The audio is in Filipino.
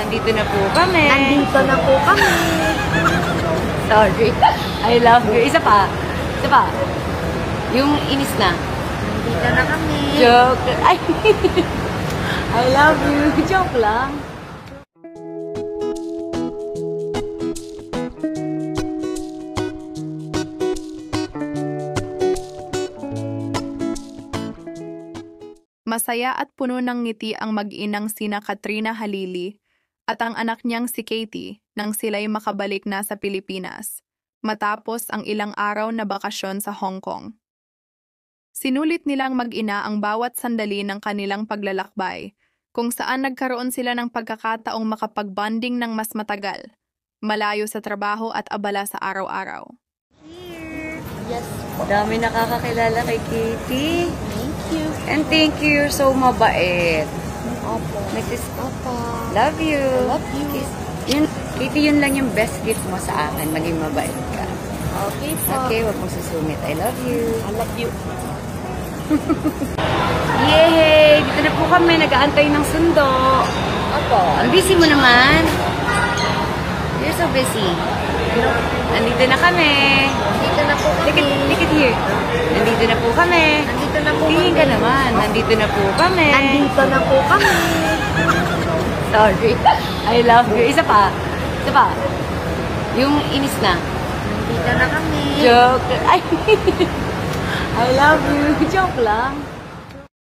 nandito na po kami. Nandito na po kami. Sorry. I love you. Isa pa. Isa pa. Yung inis na. Nandito na kami. Joke. Ay. I love you. Joke lang. Masaya at puno ng ngiti ang mag-inang sina Katrina Halili at ang anak niyang si Katie nang sila'y makabalik na sa Pilipinas matapos ang ilang araw na bakasyon sa Hong Kong. Sinulit nilang mag-ina ang bawat sandali ng kanilang paglalakbay kung saan nagkaroon sila ng pagkakataong makapag-bonding ng mas matagal, malayo sa trabaho at abala sa araw-araw. Yes. Dami nakakakilala kay Katie. Thank you. And thank you. You're so mabait. Opo. Opo. Love you. Love you. Katie, yun lang yung best gift mo sa akin. Maging mabait ka. Okay po. Okay, wag mong susumit. I love you. I love you. Yay! Dito na po kami. Nag-aantay ng sundo. Opo. Ang busy mo naman. You're so busy. Nandito na kami. Nandito na po kami. Look it here. Nandito na po kami. Nandito na po Tingin kami. ka naman. Nandito na po kami. Nandito na po kami. Sorry. I love you. Isa pa. Isa pa. Yung inis na. Nandito na kami. Joke. Ay. I love you. Joke lang.